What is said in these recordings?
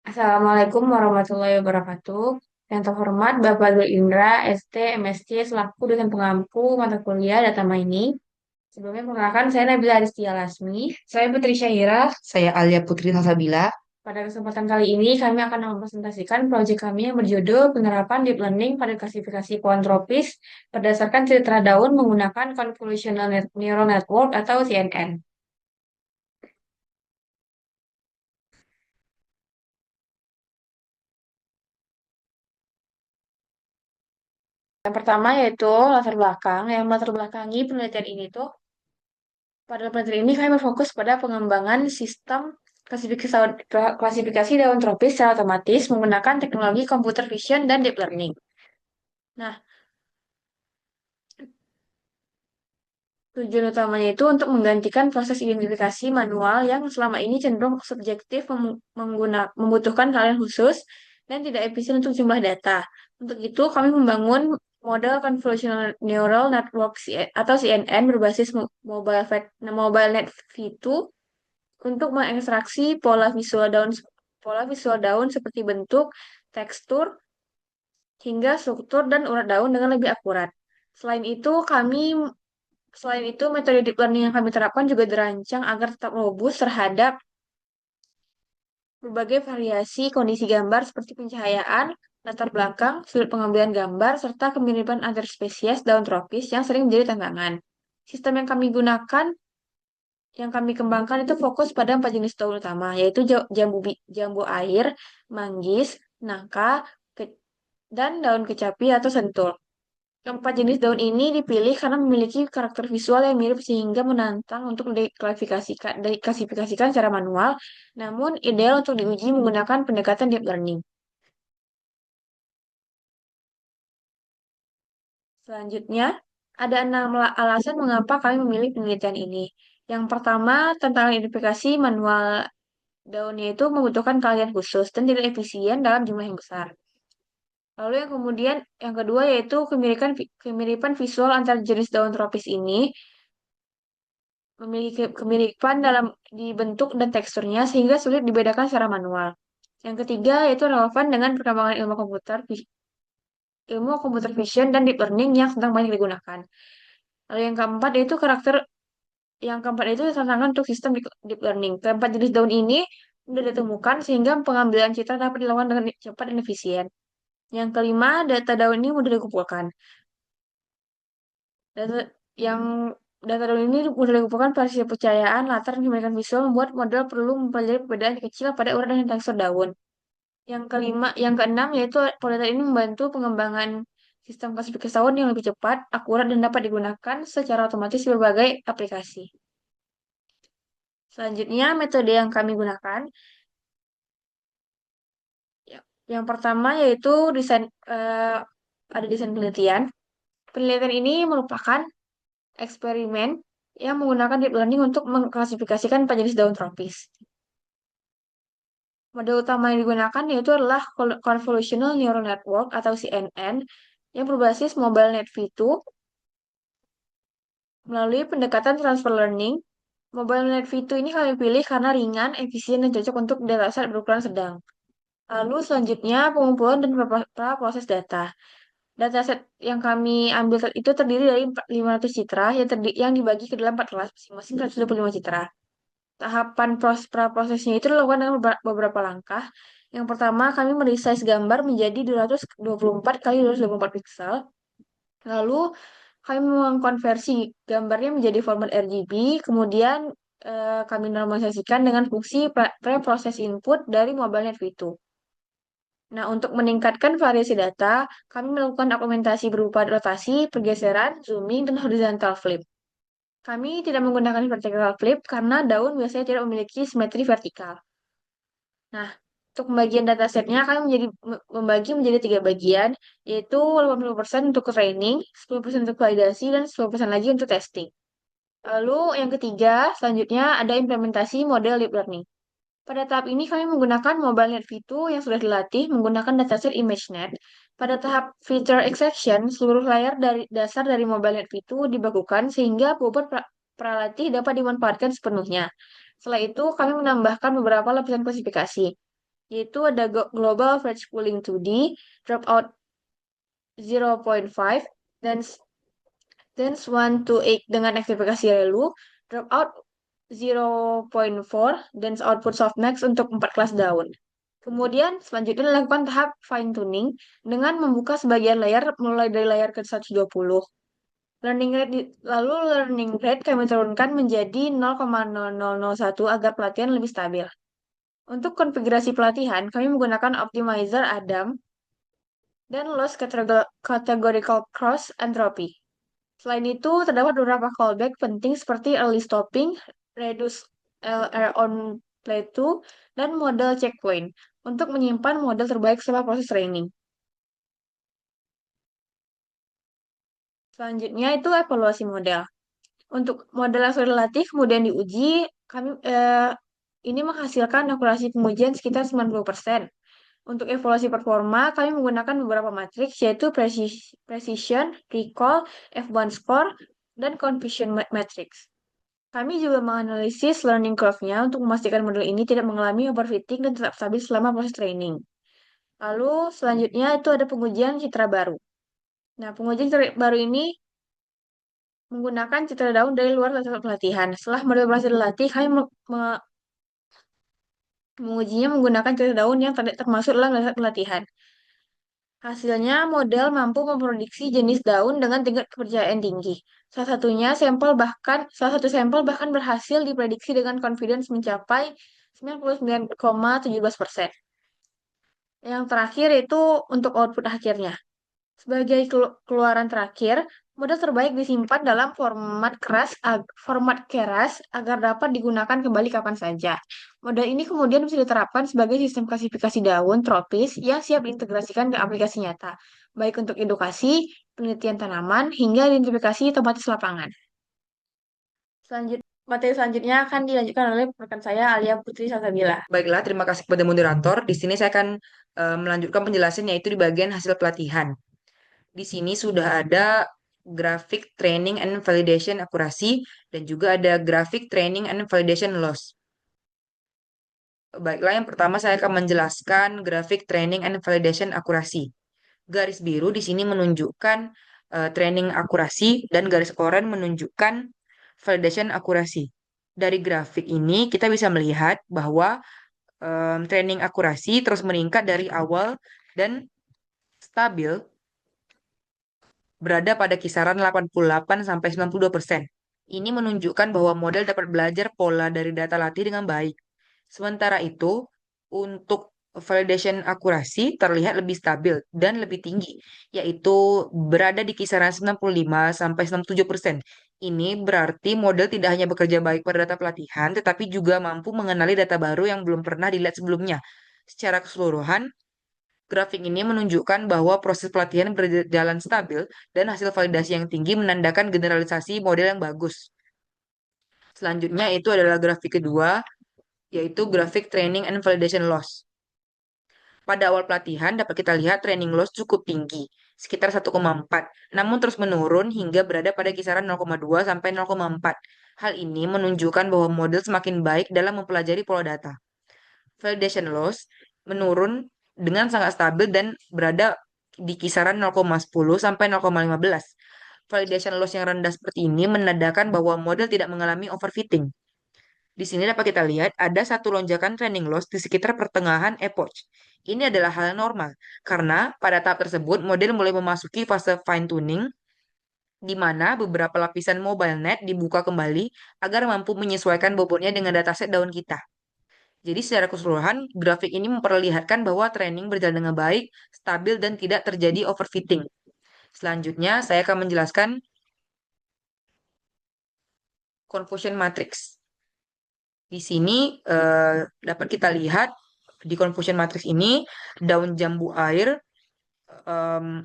Assalamualaikum warahmatullahi wabarakatuh. Yang terhormat Bapak Dul Indra, ST, MSc, selaku dosen pengampu mata kuliah Data Mining. Sebelumnya perkenalkan, saya Nabila Aristia Lasmi. Saya Putri Syahira. Saya Alia Putri Salsabila. Pada kesempatan kali ini, kami akan mempresentasikan proyek kami yang berjudul Penerapan Deep Learning pada Klasifikasi Kuantropis berdasarkan cerita daun menggunakan Convolutional Neural Network atau CNN. Yang pertama yaitu latar belakang. Yang latar belakangi penelitian ini tuh pada penelitian ini kami berfokus pada pengembangan sistem klasifikasi, klasifikasi daun tropis secara otomatis menggunakan teknologi computer vision dan deep learning. Nah, tujuan utamanya itu untuk menggantikan proses identifikasi manual yang selama ini cenderung subjektif membutuhkan kalian khusus dan tidak efisien untuk jumlah data. Untuk itu, kami membangun model Convolutional Neural Network atau CNN berbasis Mobile Net V2 untuk mengekstraksi pola visual daun seperti bentuk, tekstur, hingga struktur dan urat daun dengan lebih akurat. Selain itu, selain itu metode deep learning yang kami terapkan juga dirancang agar tetap robust terhadap berbagai variasi kondisi gambar seperti pencahayaan, latar belakang, sudut pengambilan gambar, serta kemiripan antar spesies daun tropis yang sering menjadi tantangan. Sistem yang kami kembangkan itu fokus pada empat jenis daun utama, yaitu jambu air, manggis, nangka, ke- dan daun kecapi atau sentul. Keempat jenis daun ini dipilih karena memiliki karakter visual yang mirip sehingga menantang untuk diklasifikasikan secara manual, namun ideal untuk diuji menggunakan pendekatan deep learning. Selanjutnya, ada alasan mengapa kami memilih penelitian ini. Yang pertama, tantangan identifikasi manual daunnya itu membutuhkan keahlian khusus dan tidak efisien dalam jumlah yang besar. Lalu yang kedua yaitu kemiripan visual antar jenis daun tropis ini memiliki kemiripan di bentuk dan teksturnya sehingga sulit dibedakan secara manual. Yang ketiga yaitu relevan dengan perkembangan ilmu computer vision dan deep learning yang sedang banyak digunakan. Lalu yang keempat itu tantangan untuk sistem deep learning. Keempat jenis daun ini sudah ditemukan sehingga pengambilan citra dapat dilakukan dengan cepat dan efisien. Yang kelima, data daun ini mudah dikumpulkan. Data yang data daun ini mudah dikumpulkan pada sisi percayaan, latar, dan kebaikan visual membuat model perlu mempelajari perbedaan kecil pada urat dan tekstur daun. Yang keenam yaitu penelitian ini membantu pengembangan sistem klasifikasi daun yang lebih cepat, akurat, dan dapat digunakan secara otomatis di berbagai aplikasi. Selanjutnya, metode yang kami gunakan, ya, yang pertama yaitu ada desain penelitian. Penelitian ini merupakan eksperimen yang menggunakan deep learning untuk mengklasifikasikan empat jenis daun tropis. Model utama yang digunakan yaitu adalah Convolutional Neural Network atau CNN yang berbasis Mobile Net V2 melalui pendekatan transfer learning. Mobile Net V2 ini kami pilih karena ringan, efisien, dan cocok untuk dataset berukuran sedang. Lalu selanjutnya pengumpulan dan proses data. Dataset yang kami ambil itu terdiri dari 500 citra yang dibagi ke dalam 4 kelas, masing-masing 125 citra. Tahapan prosesnya itu dilakukan dengan beberapa langkah. Yang pertama, kami meresize gambar menjadi 224 kali 224 pixel. Lalu, kami mengkonversi gambarnya menjadi format RGB. Kemudian, kami normalisasikan dengan fungsi preprocess input dari MobileNet V2. Nah, untuk meningkatkan variasi data, kami melakukan augmentasi berupa rotasi, pergeseran, zooming, dan horizontal flip. Kami tidak menggunakan vertical flip karena daun biasanya tidak memiliki simetri vertikal. Nah, untuk pembagian datasetnya kami membagi menjadi tiga bagian, yaitu 80% untuk training, 10% untuk validasi, dan 10% lagi untuk testing. Lalu yang ketiga, selanjutnya ada implementasi model deep learning. Pada tahap ini kami menggunakan MobileNet V2 yang sudah dilatih menggunakan dataset ImageNet. Pada tahap feature extraction, seluruh layar dari dasar dari MobileNet V2 dibakukan sehingga bobot pralatih dapat dimanfaatkan sepenuhnya. Setelah itu, kami menambahkan beberapa lapisan klasifikasi. yaitu ada Global Average Pooling 2D, Dropout 0.5, dan Dance 1 to 8 dengan aktivasi relu, Dropout 0.4, dan Output Softmax untuk 4 kelas daun. Kemudian selanjutnya dilakukan tahap fine tuning dengan membuka sebagian layar mulai dari layar ke 120. Lalu learning rate kami turunkan menjadi 0,0001 agar pelatihan lebih stabil. Untuk konfigurasi pelatihan, kami menggunakan optimizer Adam dan loss categorical cross entropy. Selain itu, terdapat beberapa callback penting seperti early stopping, reduce LR on playthrough, dan model checkpoint untuk menyimpan model terbaik setelah proses training. Selanjutnya itu evaluasi model. Untuk model yang sudah dilatih kemudian diuji, kami ini menghasilkan akurasi pengujian sekitar 90%. Untuk evaluasi performa, kami menggunakan beberapa matriks yaitu precision, recall, F1 score, dan confusion matrix. Kami juga menganalisis learning curve-nya untuk memastikan model ini tidak mengalami overfitting dan tetap stabil selama proses training. Lalu selanjutnya itu ada pengujian citra baru. Nah, pengujian citra baru ini menggunakan citra daun dari luar data pelatihan. Setelah model berhasil dilatih, kami mengujinya menggunakan citra daun yang termasuk dalam data pelatihan. Hasilnya, model mampu memprediksi jenis daun dengan tingkat kepercayaan tinggi. Salah satu sampel bahkan berhasil diprediksi dengan confidence mencapai 99,17%. Yang terakhir itu untuk output akhirnya. Sebagai keluaran terakhir, model terbaik disimpan dalam format keras agar dapat digunakan kembali kapan saja. Model ini kemudian bisa diterapkan sebagai sistem klasifikasi daun tropis yang siap diintegrasikan ke aplikasi nyata, baik untuk edukasi, penelitian tanaman, hingga identifikasi otomatis lapangan. Materi selanjutnya akan dilanjutkan oleh rekan saya Alia Putri Salsabila. Baiklah, terima kasih kepada moderator. Di sini saya akan melanjutkan penjelasan yaitu di bagian hasil pelatihan. Di sini sudah ada grafik training and validation akurasi dan juga ada grafik training and validation loss. Baiklah, yang pertama saya akan menjelaskan grafik training and validation akurasi. Garis biru di sini menunjukkan training akurasi dan garis oranye menunjukkan validation akurasi. Dari grafik ini kita bisa melihat bahwa training akurasi terus meningkat dari awal dan stabil berada pada kisaran 88 sampai 92%. Ini menunjukkan bahwa model dapat belajar pola dari data latih dengan baik. Sementara itu, untuk validation akurasi terlihat lebih stabil dan lebih tinggi, yaitu berada di kisaran 95 sampai 97%. Ini berarti model tidak hanya bekerja baik pada data pelatihan, tetapi juga mampu mengenali data baru yang belum pernah dilihat sebelumnya. Secara keseluruhan, grafik ini menunjukkan bahwa proses pelatihan berjalan stabil dan hasil validasi yang tinggi menandakan generalisasi model yang bagus. Selanjutnya itu adalah grafik kedua, yaitu grafik training and validation loss. Pada awal pelatihan dapat kita lihat training loss cukup tinggi, sekitar 1,4, namun terus menurun hingga berada pada kisaran 0,2 sampai 0,4. Hal ini menunjukkan bahwa model semakin baik dalam mempelajari pola data. Validation loss menurun dengan sangat stabil dan berada di kisaran 0,10 sampai 0,15. Validation loss yang rendah seperti ini menandakan bahwa model tidak mengalami overfitting. Di sini dapat kita lihat ada satu lonjakan training loss di sekitar pertengahan epoch. Ini adalah hal normal karena pada tahap tersebut model mulai memasuki fase fine tuning di mana beberapa lapisan mobile net dibuka kembali agar mampu menyesuaikan bobotnya dengan dataset daun kita. Jadi secara keseluruhan, grafik ini memperlihatkan bahwa training berjalan dengan baik, stabil, dan tidak terjadi overfitting. Selanjutnya, saya akan menjelaskan confusion matrix. Di sini dapat kita lihat di confusion matrix ini daun jambu air,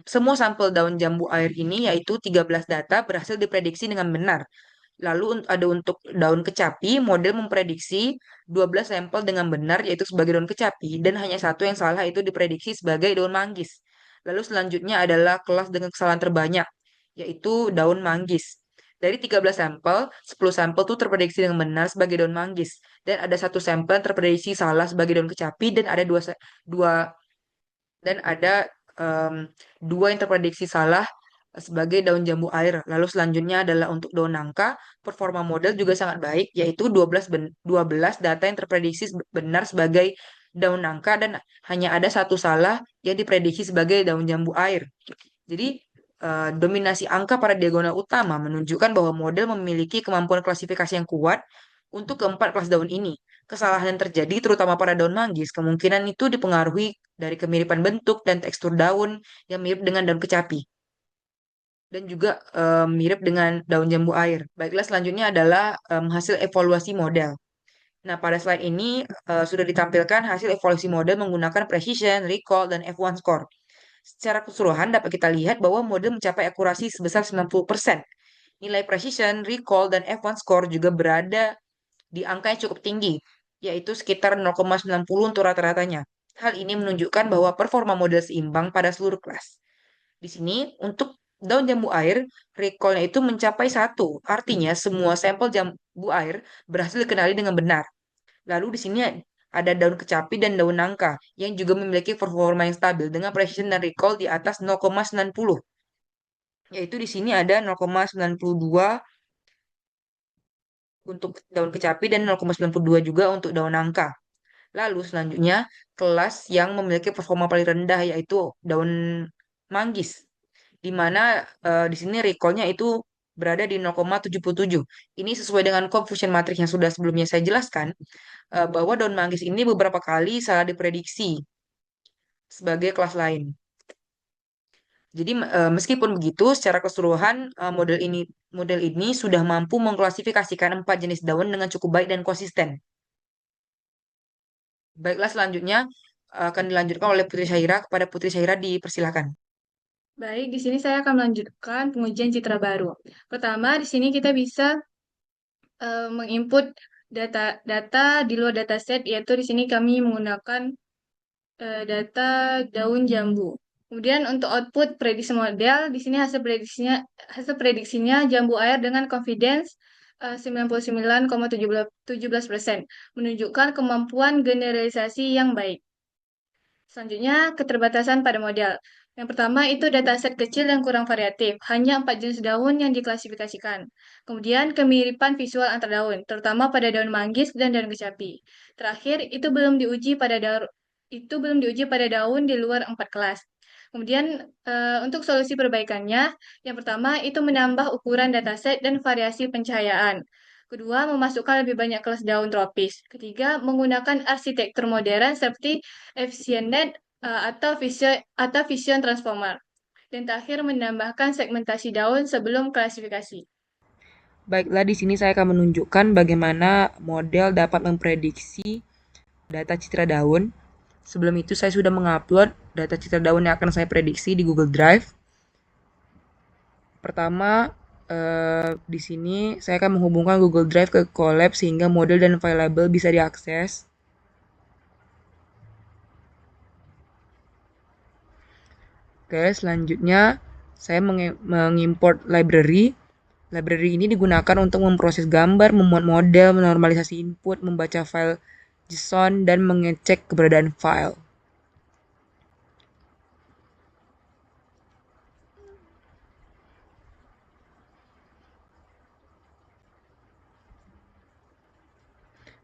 semua sampel daun jambu air ini yaitu 13 data berhasil diprediksi dengan benar. Lalu ada untuk daun kecapi, model memprediksi 12 sampel dengan benar yaitu sebagai daun kecapi dan hanya satu yang salah itu diprediksi sebagai daun manggis. Lalu selanjutnya adalah kelas dengan kesalahan terbanyak yaitu daun manggis. Dari 13 sampel, 10 sampel tuh terprediksi dengan benar sebagai daun manggis. Dan ada satu sampel yang terprediksi salah sebagai daun kecapi dan ada dua dan ada em, dua yang terprediksi salah sebagai daun jambu air. Lalu selanjutnya adalah untuk daun nangka, performa model juga sangat baik, yaitu 12 data yang terprediksi benar sebagai daun nangka dan hanya ada satu salah yang diprediksi sebagai daun jambu air. Jadi, dominasi angka pada diagonal utama menunjukkan bahwa model memiliki kemampuan klasifikasi yang kuat untuk keempat kelas daun ini. Kesalahan yang terjadi terutama pada daun manggis, kemungkinan itu dipengaruhi dari kemiripan bentuk dan tekstur daun yang mirip dengan daun kecapi dan juga mirip dengan daun jambu air. Baiklah, selanjutnya adalah hasil evaluasi model. Nah, pada slide ini sudah ditampilkan hasil evaluasi model menggunakan precision, recall, dan F1 score. Secara keseluruhan dapat kita lihat bahwa model mencapai akurasi sebesar 90%. Nilai precision, recall, dan F1 score juga berada di angka yang cukup tinggi, yaitu sekitar 0,90 untuk rata-ratanya. Hal ini menunjukkan bahwa performa model seimbang pada seluruh kelas. Di sini, untuk daun jambu air, recall-nya itu mencapai 1. Artinya, semua sampel jambu air berhasil dikenali dengan benar. Lalu di sini ada daun kecapi dan daun nangka yang juga memiliki performa yang stabil dengan precision dan recall di atas 0,90. Yaitu di sini ada 0,92 untuk daun kecapi dan 0,92 juga untuk daun nangka. Lalu selanjutnya kelas yang memiliki performa paling rendah yaitu daun manggis, di mana di sini recall-nya itu berada di 0,77. Ini sesuai dengan confusion matrix yang sudah sebelumnya saya jelaskan, bahwa daun manggis ini beberapa kali salah diprediksi sebagai kelas lain. Jadi meskipun begitu, secara keseluruhan model ini sudah mampu mengklasifikasikan 4 jenis daun dengan cukup baik dan konsisten. Baiklah, selanjutnya akan dilanjutkan oleh Putri Syaira. Kepada Putri Syaira dipersilakan. Baik, di sini saya akan melanjutkan pengujian citra baru. Pertama, di sini kita bisa menginput data di luar dataset, yaitu di sini kami menggunakan data daun jambu. Kemudian untuk output prediksi model, di sini hasil prediksinya jambu air dengan confidence 99,17%, menunjukkan kemampuan generalisasi yang baik. Selanjutnya, keterbatasan pada model. Yang pertama itu dataset kecil yang kurang variatif, hanya 4 jenis daun yang diklasifikasikan. Kemudian kemiripan visual antar daun, terutama pada daun manggis dan daun kecapi. Terakhir, itu belum diuji pada daun di luar 4 kelas. Kemudian untuk solusi perbaikannya, yang pertama itu menambah ukuran dataset dan variasi pencahayaan. Kedua, memasukkan lebih banyak kelas daun tropis. Ketiga, menggunakan arsitektur modern seperti FCNet atau Vision Transformer. Dan terakhir, menambahkan segmentasi daun sebelum klasifikasi. Baiklah, di sini saya akan menunjukkan bagaimana model dapat memprediksi data citra daun. Sebelum itu saya sudah mengupload data citra daun yang akan saya prediksi di Google Drive. Pertama, di sini saya akan menghubungkan Google Drive ke Colab sehingga model dan file label bisa diakses. Oke, selanjutnya saya mengimport library. Library ini digunakan untuk memproses gambar, memuat model, menormalisasi input, membaca file JSON, dan mengecek keberadaan file.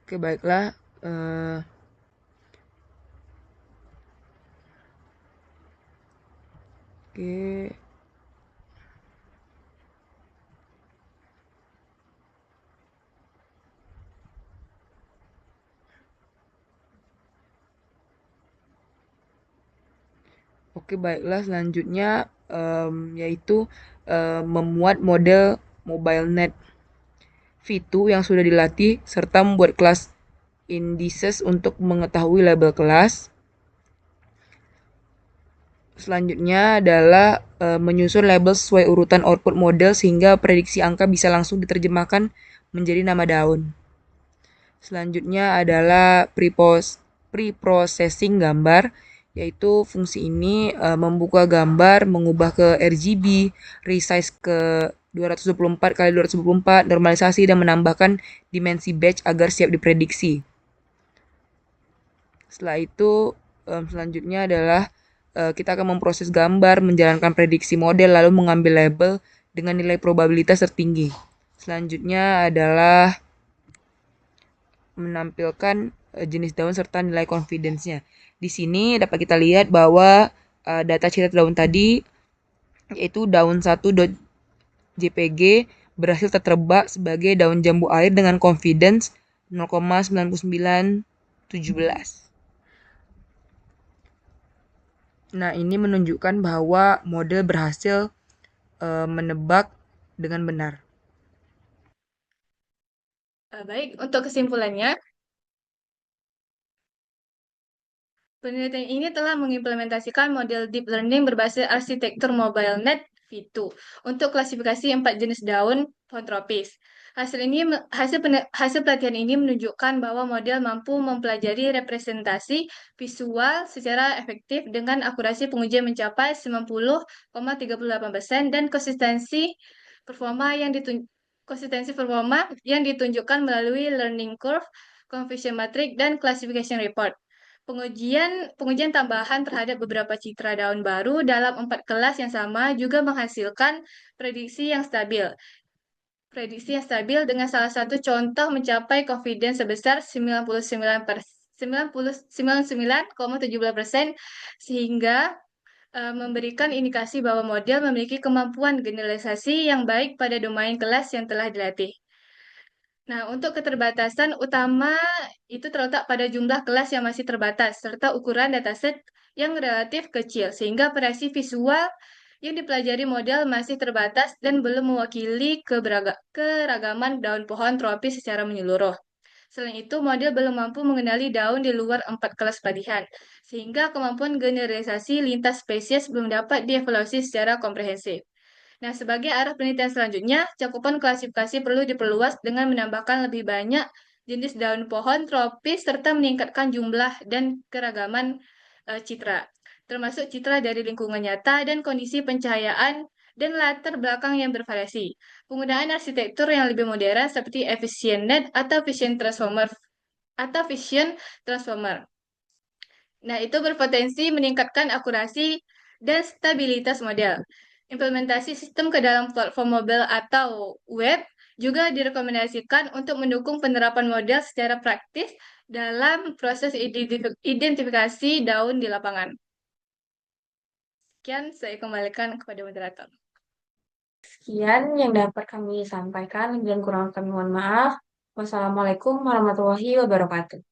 Oke, baiklah. Oke. Oke, baiklah. Selanjutnya yaitu memuat model MobileNet V2 yang sudah dilatih serta membuat kelas indices untuk mengetahui label kelas. Selanjutnya adalah menyusun label sesuai urutan output model sehingga prediksi angka bisa langsung diterjemahkan menjadi nama daun. Selanjutnya adalah pre-processing gambar, yaitu fungsi ini membuka gambar, mengubah ke RGB, resize ke 224 kali 224, normalisasi dan menambahkan dimensi batch agar siap diprediksi. Setelah itu, selanjutnya adalah kita akan memproses gambar, menjalankan prediksi model, lalu mengambil label dengan nilai probabilitas tertinggi. Selanjutnya adalah menampilkan jenis daun serta nilai confidence-nya. Di sini dapat kita lihat bahwa data cetak daun tadi yaitu daun 1.jpg berhasil tertebak sebagai daun jambu air dengan confidence 0,9917. Nah, ini menunjukkan bahwa model berhasil menebak dengan benar. Baik, untuk kesimpulannya, penelitian ini telah mengimplementasikan model deep learning berbasis arsitektur MobileNet V2 untuk klasifikasi 4 jenis daun pohon tropis. Hasil pelatihan ini menunjukkan bahwa model mampu mempelajari representasi visual secara efektif dengan akurasi pengujian mencapai 90,38% dan konsistensi performa yang ditunjukkan melalui learning curve, confusion matrix, dan classification report. Pengujian tambahan terhadap beberapa citra daun baru dalam 4 kelas yang sama juga menghasilkan prediksi yang stabil. Prediksi yang stabil dengan salah satu contoh mencapai confidence sebesar 99,17% sehingga memberikan indikasi bahwa model memiliki kemampuan generalisasi yang baik pada domain kelas yang telah dilatih. Nah, untuk keterbatasan utama itu terletak pada jumlah kelas yang masih terbatas, serta ukuran dataset yang relatif kecil, sehingga variasi visual yang dipelajari model masih terbatas dan belum mewakili keragaman daun pohon tropis secara menyeluruh. Selain itu, model belum mampu mengenali daun di luar 4 kelas padihan, sehingga kemampuan generalisasi lintas spesies belum dapat dievaluasi secara komprehensif. Nah, sebagai arah penelitian selanjutnya, cakupan klasifikasi perlu diperluas dengan menambahkan lebih banyak jenis daun pohon tropis serta meningkatkan jumlah dan keragaman citra, termasuk citra dari lingkungan nyata dan kondisi pencahayaan dan latar belakang yang bervariasi. Penggunaan arsitektur yang lebih modern seperti efficient net atau vision transformer. Nah, itu berpotensi meningkatkan akurasi dan stabilitas model. Implementasi sistem ke dalam platform mobile atau web juga direkomendasikan untuk mendukung penerapan model secara praktis dalam proses identifikasi daun di lapangan. Sekian, saya kembalikan kepada moderator. Sekian yang dapat kami sampaikan dan kurang kami mohon maaf. Wassalamualaikum warahmatullahi wabarakatuh.